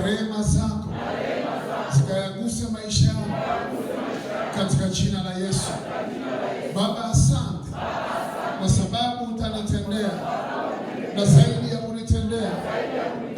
rehema zako zikayaguse maisha yangu katika jina la Yesu. Baba, asante kwa sababu utanitendea na zaidi ya kunitendea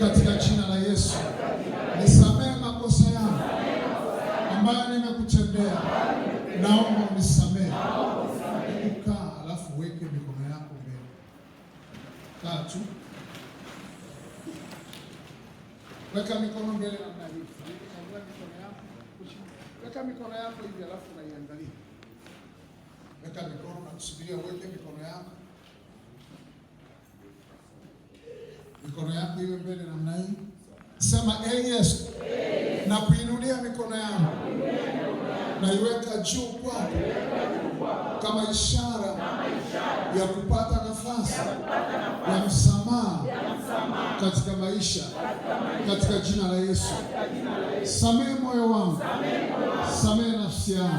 katika jina la Yesu. Nisamehe makosa yangu ambayo nimekutendea, naomba unisamehe. Kaa, alafu weke mikono yako mbele. Kaa tu. Weka mikono mbele namna hii. Weka mikono yako hivi, alafu unaiangalia. Weka mikono na kusubiria uweke mikono yako. Mikono yako iwe mbele namna hii. Sema Yesu, na kuinulia mikono yangu na iweka juu kwako kama ishara ya kupata nafasi ya msamaha katika maisha, katika jina la Yesu. Samehe moyo wangu, samehe nafsi yangu.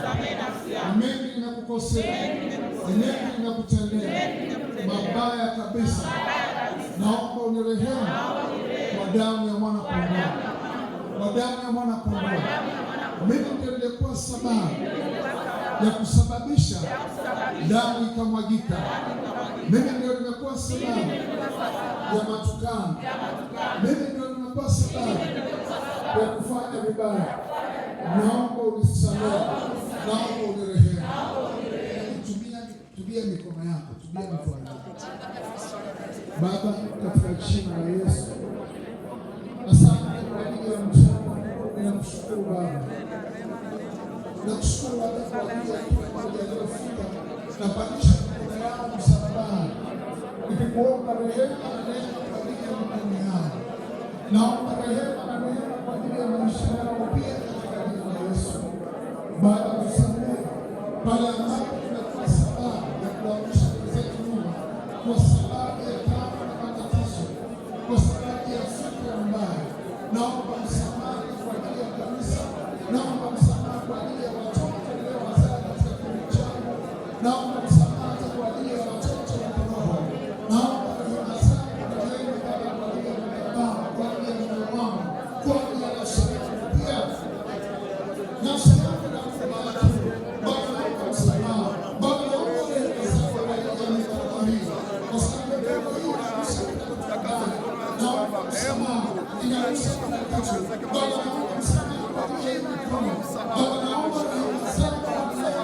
Mengi nimekukosea, mengi nimekutendea mabaya kabisa. Naomba unirehemu kwa damu ya mwana kondoo, kwa damu ya mwana kondoo. Mimi ndio nilikuwa sababu ya kusababisha damu ikamwagika. Mimi ndio nimekuwa sababu ya matukano. Mimi ndio nimekuwa sababu ya kufanya vibaya. Naomba unisamehe, naomba unirehemu. Tumia mikono yako, tumia mikono yako. Baba, katika jina la Yesu, asante kwa ajili ya mchana. Ninakushukuru Baba, nakushukuru Baba kwa ajili ya kila mmoja aliyefika na pandisha mikono yao msalabani, nikikuomba rehema na neema kwa ajili ya mikono yao. Naomba rehema na neema kwa ajili ya maisha yao pia katika jina la Yesu. Baba, tusamehe pale ambapo tumekuwa sababu ya kuangusha wenzetu nyuma, kwa sababu ya tabu na matatizo, kwa sababu ya fikra mbaya. Naomba msamaha kwa ajili ya kanisa. Naomba msamaha kwa ajili ya watoto waliowazaa katika kipindi changu. Naomba msamaha kwa ajili ya watoto wa kiroho. Naomba rehema zako na neema Baba kwa ajili ya madhabahu, kwa ajili ya moyo wangu, kwa ajili ya nafsi yangu pia. Nafsi yangu na kubariki. Baba, naomba msamaha. Baba, naomba rehema zako kwa ajili ya mikono hii, kwa sababu mikono hii inagusa kila mtu. Naomba msamaha. Inagusa kila kitu. Baba, naomba msamaha kwa ajili ya mikono. Baba, naomba rehema zako kwa ajili ya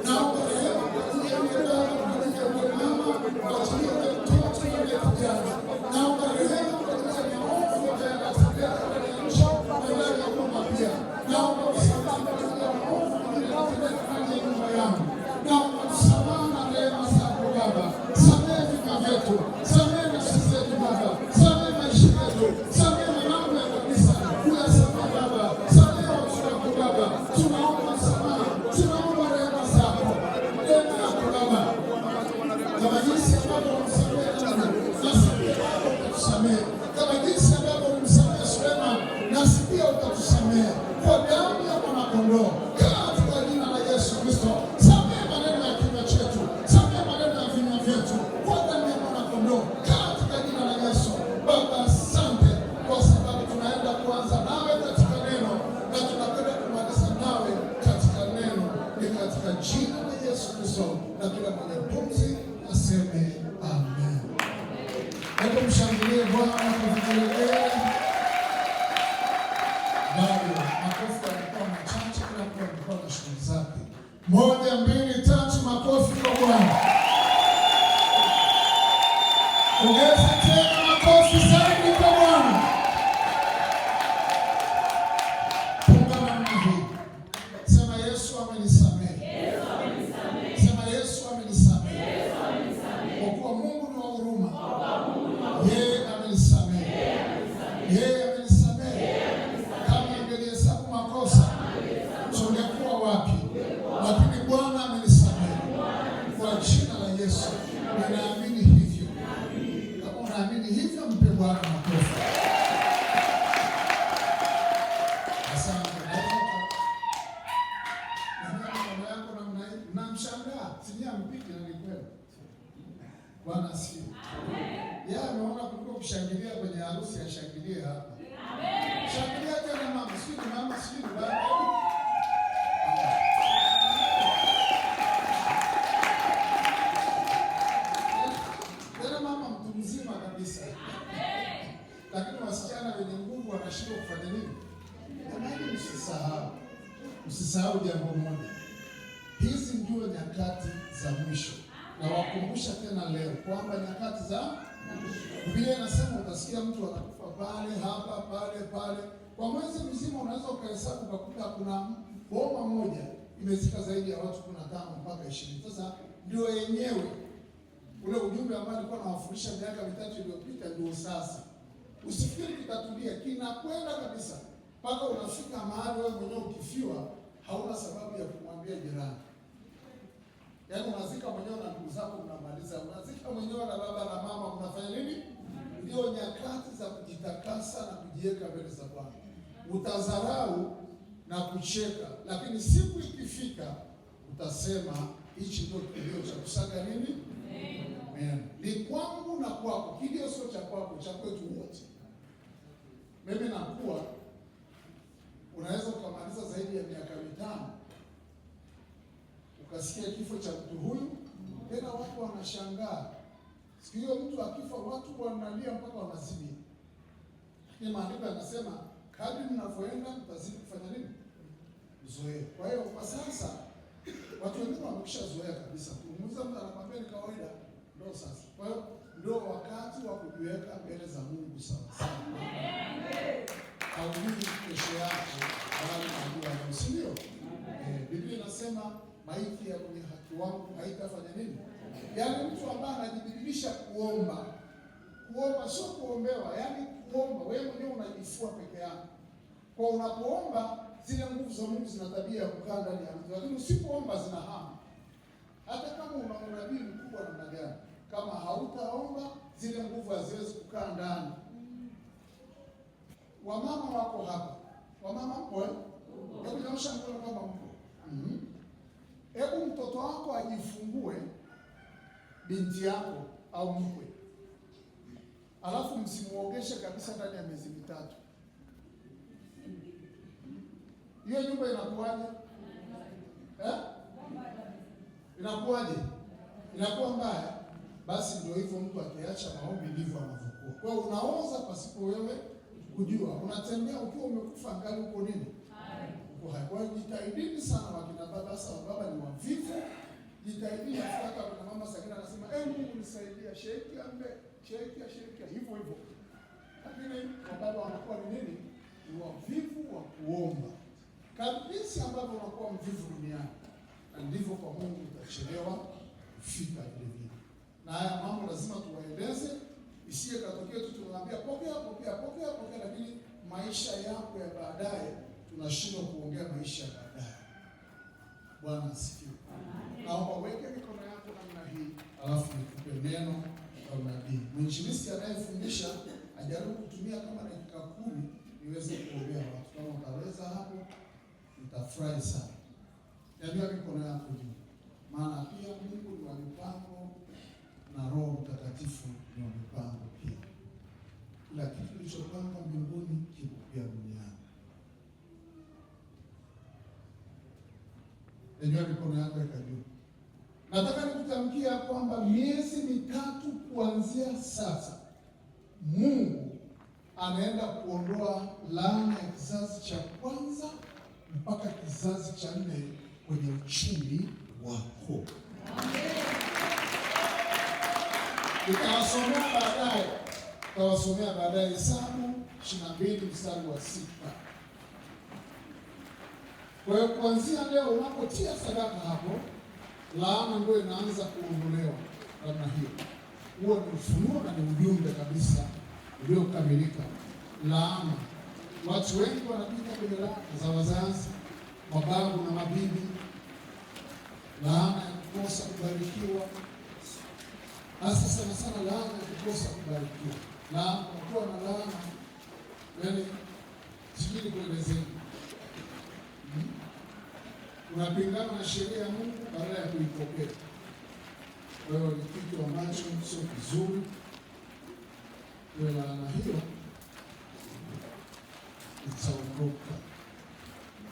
naomba rehema kwa ajili ya mwanadamu, kwa ajili ya mwanamama, kwa ajili ya mtoto na kijana. Naomba rehema kwa ajili ya maovu yote yanayotokea ndani ya nchi na ndani ya umma pia. Naomba msamaha kwa ajili ya maovu yanayotokea ndani ya nyumba yangu. Naomba msamaha na rehema zako Baba. Samehe vita vyetu, samehe nafsi zetu Baba, samehe maisha yetu, samehe mambo ya kanisa, uyasamehe Baba, samehe watu wako Baba. Tunaomba msamaha, tunaomba rehema zako, rehema yako Baba. Kama jinsi ambavyo ulimsamehe Hana, nasi pia Baba utatusamehe. Kama jinsi ambavyo ulimsamehe Suleiman, nasi pia utatusamehe kwa damu ya mwana-kondoo, katika jina la Yesu Kristo. Samehe maneno ya kinywa chetu, samehe maneno ya vinywa vyetu kwa damu ya mwana-kondoo, katika jina la Yesu. Baba, asante kwa sababu tunaenda kuanza nawe katika neno na tunakwenda kumaliza nawe katika neno. Ni katika jina la Yesu Kristo, na kila mwenye pumzi aseme amen. Hebu mshangilie Bwana kwa vigelegele. Bado makofi yalikuwa machache, kila mtu alikuwa na shughuli zake. 1, 2, 3, makofi kwa Bwana. Ongeza tena makofi zaidi kwa Bwana. Punga namna hii. Sema Yesu amenisamehe. Sema Yesu amenisamehe. Kwa kuwa Mungu ni wa huruma. Yeye amenisamehe. Yeye amenisamehe. Kama angelihesabu makosa, tungekuwa wapi? Lakini Bwana amenisamehe. Kwa jina la Yesu, ninaamini hivyo. Kama unaamini hivyo, mpe Bwana makofi. Asante. Mama yako namna hii, namshangaa. Sijui ampike na ni kweli. Bwana asifiwe. Amen. Yeye ameona kuliko kushangilia kwenye harusi ashangilie hapa. Amen. Shangilia tena mama, sio baba. Tena mama mtu mzima kabisa. Amen. Lakini wasichana wenye nguvu wanashindwa kufanya nini? Jamani, Usisahau jambo moja. Hizi ndio nyakati za mwisho. Na wakumbusha tena leo kwamba nyakati za Biblia inasema utasikia mtu anakufa pale hapa pale. Kwa mwezi mzima unaweza ukahesabu ukakuta kuna boma moja imezika zaidi ya watu 15 mpaka 20. Sasa ndio yenyewe ule ujumbe ambao alikuwa anawafundisha miaka 3 iliyopita ndio sasa. Usifikiri kitatulia, kinakwenda kabisa. Mpaka unafika mahali wewe mwenyewe ukifiwa hauna sababu ya kumwambia jirani. Yaani unazika mwenyewe na ndugu zako mnamaliza. Unazika mwenyewe na baba na mama mnafanya nini? Ndio nyakati za kujitakasa na kujiweka mbele za Bwana. Utadharau na kucheka, lakini siku ikifika utasema hichi ndio kilio cha kusaga nini? Amen. Ni kwangu na kwako. Kilio sio cha kwako, cha kwetu wote. Mimi nakuwa unaweza ukamaliza zaidi ya miaka 5 ukasikia kifo cha mtu huyu, tena watu wanashangaa. Siku hiyo mtu akifa watu wanalia mpaka wanazimia. Lakini maandiko yanasema kadri mnavyoenda mtazidi kufanya nini? Zoea. Kwa hiyo kwa sasa watu wengine wamekwishazoea kabisa. Kumuuliza mtu anakwambia ni kawaida, ndio sasa. Kwa hiyo ndio wakati wa kujiweka mbele za Mungu sawa sawa. Haujui kesho yako wala unajua ndio. Biblia inasema maiti ya mwenye haki wangu haitafanya nini? Yaani mtu ambaye anajibidilisha kuomba sio kuombewa, yaani kuomba wewe mwenyewe unajifua peke yako. Kwa unapoomba zile nguvu za Mungu zina tabia ya kukaa ndani ya mtu, lakini usipoomba zinahama. Hata kama una unabii mkubwa namna gani, kama hautaomba zile nguvu haziwezi kukaa ndani. Wamama wako hapa. Wamama mpo eh? Hebu nyosha mkono kama mpo. Hebu mtoto wako ajifungue, binti yako au mkwe. Alafu msimuogeshe kabisa ndani ya miezi 3. Hiyo nyumba inakuwaje? Inakuwaje? Inakuwa mbaya. Basi ndio hivyo, mtu akiacha maombi ndivyo anavyokuwa. Kwa hiyo unaoza pasipo wewe kujua. Unatembea ukiwa umekufa angali uko nini? Uko hai. Kwa hiyo jitahidini sana wakina baba, sasa baba ni wavivu. Jitahidini afaka na mama Sakina anasema, Mungu nisaidia, shekia hivyo. Lakini baba wanakuwa ni nini? Ni wavivu wa kuomba. Kabisa ambavyo unakuwa mvivu duniani, na ndivyo kwa Mungu utachelewa kufika vile vile. Na haya mambo lazima tuwaeleze, isiye katokea tu tunawaambia pokea, lakini maisha yako ya baadaye tunashindwa kuongea maisha ya baadaye. Bwana asifiwe. Naomba weke mikono yako namna hii, alafu nikupe neno la unabii. Mwinjilisti anayefundisha ajaribu kutumia kama dakika 10 niweze kuombea watu. Kama utaweza hapo nitafurahi sana. Nyanyua mikono yako juu. Maana pia Mungu ni wa mipango na Roho Mtakatifu ni wa mipango pia. Kila kitu kilichopangwa mbinguni kipo pia duniani. Nyanyua mikono yako juu. Nataka nikutamkia kwamba miezi 3 kuanzia sasa Mungu anaenda kuondoa laana ya kizazi cha kwanza mpaka kizazi cha 4 kwenye uchumi wako. Nitawasomea baadaye Hesabu 22 mstari wa 6. Kwa hiyo kuanzia leo unapotia sadaka hapo, laana ndio inaanza kuondolewa namna hiyo. Huo ni ufunuo na ni ujumbe kabisa uliokamilika. Laana, watu wengi wanapita kwenye laana za wazazi, mababu na mabibi, laana ya kukosa kubarikiwa. Hasa sana laana ya kukosa kubarikiwa. Laana kuwa na laana, yaani sijui kuelezea. Unapingana na sheria ya Mungu badala ya kuipokea. Kwa hiyo ni kitu ambacho sio kizuri. Iwe laana hiyo itaondoka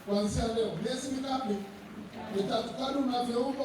kuanzia leo. Miezi mingapi? 3. Kadri unavyoomba